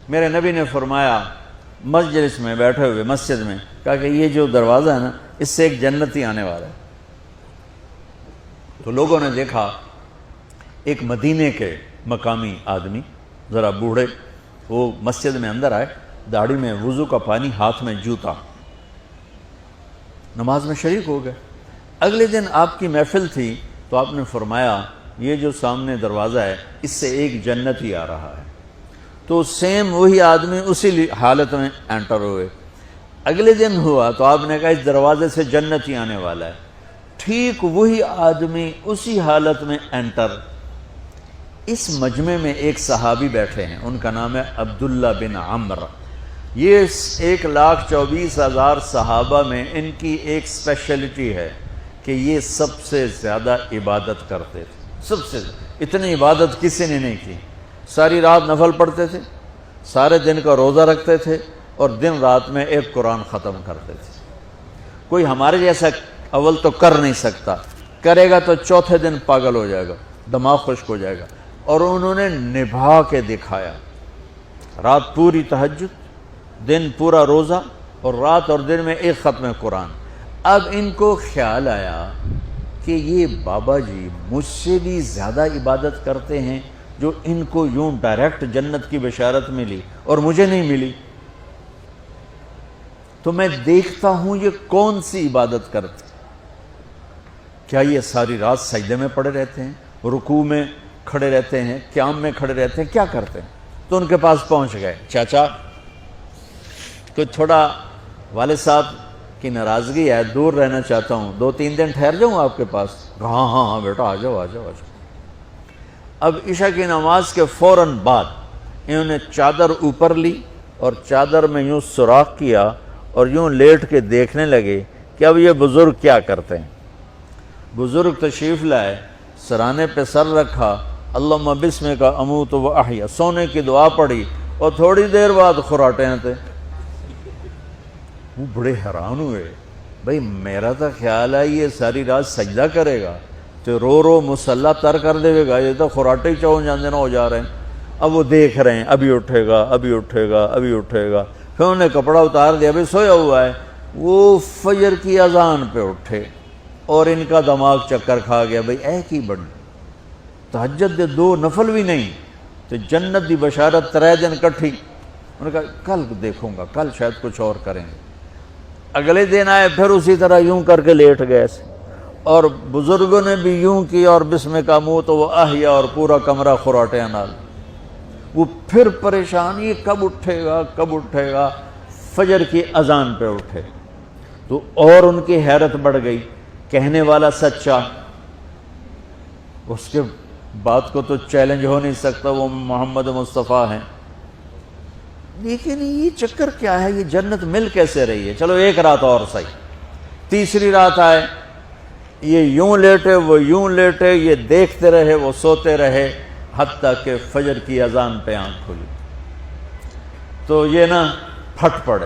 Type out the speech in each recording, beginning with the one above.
میرے نبی نے فرمایا مجلس میں بیٹھے ہوئے مسجد میں، کہا کہ یہ جو دروازہ ہے نا اس سے ایک جنتی آنے والا ہے۔ تو لوگوں نے دیکھا ایک مدینے کے مقامی آدمی ذرا بوڑھے، وہ مسجد میں اندر آئے، داڑھی میں وضو کا پانی، ہاتھ میں جوتا، نماز میں شریک ہو گئے۔ اگلے دن آپ کی محفل تھی تو آپ نے فرمایا یہ جو سامنے دروازہ ہے اس سے ایک جنتی آ رہا ہے۔ تو سیم وہی آدمی اسی حالت میں انٹر ہوئے۔ اگلے دن ہوا تو آپ نے کہا اس دروازے سے جنتی آنے والا ہے، ٹھیک وہی آدمی اسی حالت میں انٹر۔ اس مجمع میں ایک صحابی بیٹھے ہیں، ان کا نام ہے عبداللہ بن عمرو۔ یہ 1,24,000 صحابہ میں ان کی ایک اسپیشلٹی ہے کہ یہ سب سے زیادہ عبادت کرتے تھے، سب سے اتنی عبادت کسی نے نہیں کی۔ ساری رات نفل پڑھتے تھے، سارے دن کا روزہ رکھتے تھے، اور دن رات میں ایک قرآن ختم کرتے تھے۔ کوئی ہمارے جیسا اول تو کر نہیں سکتا، کرے گا تو چوتھے دن پاگل ہو جائے گا، دماغ خشک ہو جائے گا، اور انہوں نے نبھا کے دکھایا۔ رات پوری تہجد، دن پورا روزہ، اور رات اور دن میں ایک ختم قرآن۔ اب ان کو خیال آیا کہ یہ بابا جی مجھ سے بھی زیادہ عبادت کرتے ہیں، جو ان کو یوں ڈائریکٹ جنت کی بشارت ملی اور مجھے نہیں ملی، تو میں دیکھتا ہوں یہ کون سی عبادت کرتے ہیں۔ کیا یہ ساری رات سجدے میں پڑے رہتے ہیں، رکوع میں کھڑے رہتے ہیں، قیام میں کھڑے رہتے ہیں، کیا کرتے ہیں؟ تو ان کے پاس پہنچ گئے، چاچا کوئی تھوڑا والد صاحب کی ناراضگی ہے، دور رہنا چاہتا ہوں، 2-3 دن ٹھہر جاؤں آپ کے پاس؟ ہاں ہاں ہاں بیٹا آ جاؤ آ جاؤ آ جاؤ۔ اب عشاء کی نماز کے فوراً بعد انہوں نے چادر اوپر لی اور چادر میں یوں سوراخ کیا اور یوں لیٹ کے دیکھنے لگے کہ اب یہ بزرگ کیا کرتے ہیں۔ بزرگ تشریف لائے، سرانے پہ سر رکھا، اللہم بسمک اموت و احیا، سونے کی دعا پڑھی، اور تھوڑی دیر بعد خراٹے آتے۔ وہ بڑے حیران ہوئے، بھئی میرا تو خیال ہے یہ ساری رات سجدہ کرے گا تو رو رو مسلح تر کر دے گا، یہ تو خراٹے ہی چون جاندے نہ ہو جا رہے ہیں۔ اب وہ دیکھ رہے ہیں ابھی اٹھے گا ابھی اٹھے گا ابھی اٹھے گا، پھر انہوں نے کپڑا اتار دیا، ابھی سویا ہوا ہے۔ وہ فجر کی اذان پہ اٹھے اور ان کا دماغ چکر کھا گیا، بھئی اے کی بڑی تہجد دے 2 نفل بھی نہیں تو جنت دی بشارت 3 دن کٹھی۔ انہوں نے کہا کل دیکھوں گا، کل شاید کچھ اور کریں گے۔ اگلے دن آئے، پھر اسی طرح یوں کر کے لیٹ گئے، اور بزرگوں نے بھی یوں کی، اور بسمک اموت و احیا، اور پورا کمرہ خراٹے نال۔ وہ پھر پریشان، یہ کب اٹھے گا کب اٹھے گا؟ فجر کی اذان پہ اٹھے تو اور ان کی حیرت بڑھ گئی، کہنے والا سچا، اس کے بات کو تو چیلنج ہو نہیں سکتا، وہ محمد مصطفیٰ ہیں، لیکن یہ چکر کیا ہے، یہ جنت مل کیسے رہی ہے؟ چلو ایک رات اور صحیح۔ تیسری رات آئے، یہ یوں لیٹے وہ یوں لیٹے، یہ دیکھتے رہے وہ سوتے رہے، حتیٰ کہ فجر کی اذان پہ آنکھ کھلی تو یہ نا پھٹ پڑے،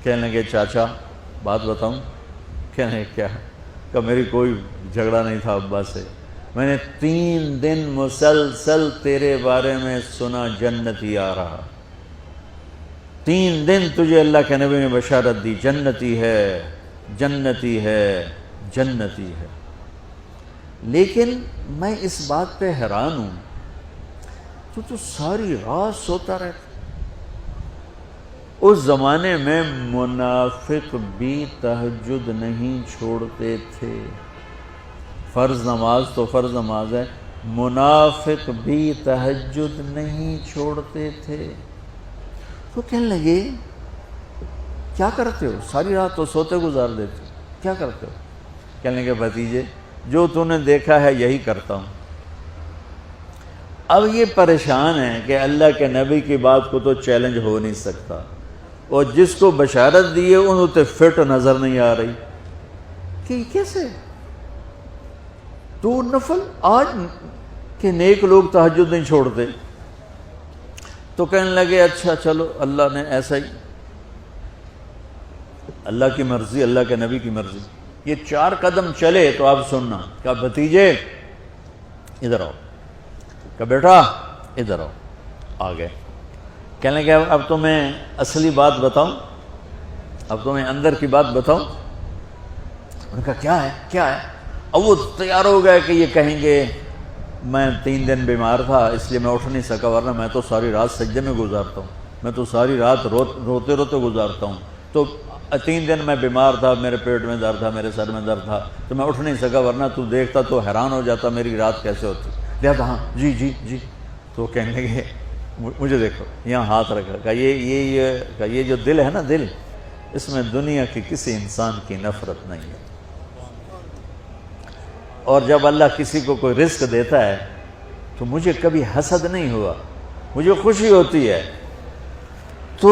کہنے لگے چاچا بات بتاؤں؟ کہنے کیا؟ کہ میری کوئی جھگڑا نہیں تھا ابا سے، میں نے 3 دن مسلسل تیرے بارے میں سنا جنتی آ رہا، 3 دن تجھے اللہ کے نبی نے بشارت دی جنتی ہے جنتی ہے جنتی ہے، لیکن میں اس بات پہ حیران ہوں تو ساری رات سوتا رہتا۔ اس زمانے میں منافق بھی تہجد نہیں چھوڑتے تھے، فرض نماز تو فرض نماز ہے، منافق بھی تہجد نہیں چھوڑتے تھے۔ تو کہنے لگے کیا کرتے ہو؟ ساری رات تو سوتے گزار دیتے، کیا کرتے ہو؟ کہنے لگے بھتیجے جو تو نے دیکھا ہے یہی کرتا ہوں۔ اب یہ پریشان ہے کہ اللہ کے نبی کی بات کو تو چیلنج ہو نہیں سکتا، اور جس کو بشارت دی ہے انہوں تے فٹ نظر نہیں آ رہی کہ کیسے تو نفل آج کہ نیک لوگ تہجد نہیں چھوڑتے۔ تو کہنے لگے اچھا چلو اللہ نے ایسا ہی، اللہ کی مرضی، اللہ کے نبی کی مرضی۔ یہ 4 قدم چلے تو آپ سننا، کہا بھتیجے ادھر آؤ، کہا بیٹا ادھر آؤ، آ گئے۔ کہنے لگے اب تو میں اصلی بات بتاؤں، اب تو میں اندر کی بات بتاؤں؟ انہوں نے کہا کیا ہے کیا ہے؟ اب وہ تیار ہو گئے کہ یہ کہیں گے میں 3 دن بیمار تھا اس لیے میں اٹھ نہیں سکا، ورنہ میں تو ساری رات سجدے میں گزارتا ہوں، میں تو ساری رات روتے روتے گزارتا ہوں، تو 3 دن میں بیمار تھا، میرے پیٹ میں درد تھا، میرے سر میں درد تھا، تو میں اٹھ نہیں سکا، ورنہ تو دیکھتا تو حیران ہو جاتا میری رات کیسے ہوتی۔ لہٰذا ہاں جی جی جی، تو کہنے لگے مجھے دیکھو، یہاں ہاتھ رکھا، کہا یہ جو دل ہے نا، دل، اس میں دنیا کی کسی انسان کی نفرت نہیں ہے، اور جب اللہ کسی کو کوئی رزق دیتا ہے تو مجھے کبھی حسد نہیں ہوا، مجھے خوشی ہوتی ہے۔ تو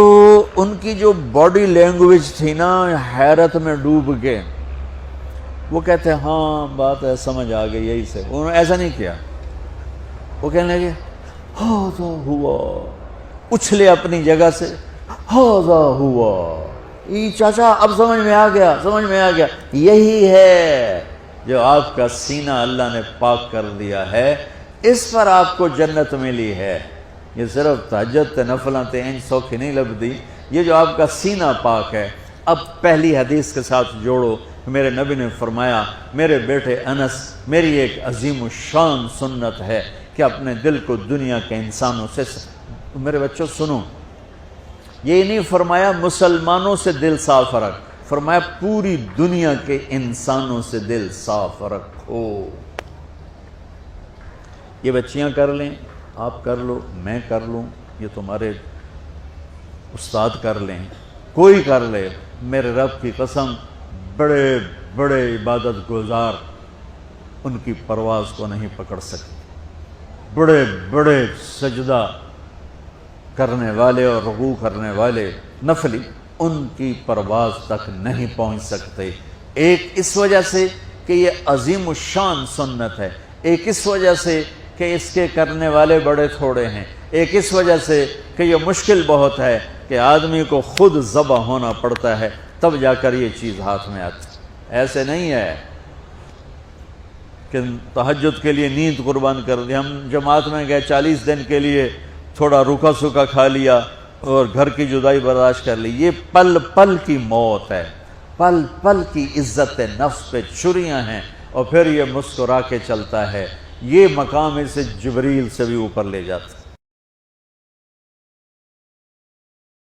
ان کی جو باڈی لینگویج تھی نا، حیرت میں ڈوب کے وہ کہتے ہیں ہاں بات ہے، سمجھ آ گئی، یہی سے۔ انہوں نے ایسا نہیں کیا، وہ کہنے لگے ہاذا ہوا، اچھلے اپنی جگہ سے، ہاذا ہوا، یہ چاچا اب سمجھ میں آ گیا، سمجھ میں آ گیا، یہی ہے جو آپ کا سینہ اللہ نے پاک کر دیا ہے، اس پر آپ کو جنت ملی ہے۔ یہ صرف تہجد تے نفلاں تے انج سوکھی نہیں لبدی، یہ جو آپ کا سینہ پاک ہے۔ اب پہلی حدیث کے ساتھ جوڑو، میرے نبی نے فرمایا، میرے بیٹے انس، میری ایک عظیم الشان سنت ہے کہ اپنے دل کو دنیا کے انسانوں سے، میرے بچوں سنو، یہ نہیں فرمایا مسلمانوں سے دل صاف رکھ، فرمایا پوری دنیا کے انسانوں سے دل صاف رکھو۔ یہ بچیاں کر لیں، آپ کر لو، میں کر لوں، یہ تمہارے استاد کر لیں، کوئی کر لے، میرے رب کی قسم، بڑے بڑے عبادت گزار ان کی پرواز کو نہیں پکڑ سکتے، بڑے بڑے سجدہ کرنے والے اور رکوع کرنے والے نفلی ان کی پرواز تک نہیں پہنچ سکتے۔ ایک اس وجہ سے کہ یہ عظیم الشان سنت ہے، ایک اس وجہ سے کہ اس کے کرنے والے بڑے تھوڑے ہیں، ایک اس وجہ سے کہ یہ مشکل بہت ہے کہ آدمی کو خود ذبح ہونا پڑتا ہے تب جا کر یہ چیز ہاتھ میں آتی۔ ایسے نہیں ہے کہ تہجد کے لیے نیند قربان کر دی، ہم جماعت میں گئے 40 دن کے لیے، تھوڑا روکھا سوکھا کھا لیا اور گھر کی جدائی برداشت کر لی، یہ پل پل کی موت ہے، پل پل کی عزت نفس پہ چھریاں ہیں، اور پھر یہ مسکرا کے چلتا ہے، یہ مقام اسے جبریل سے بھی اوپر لے جاتا ہے۔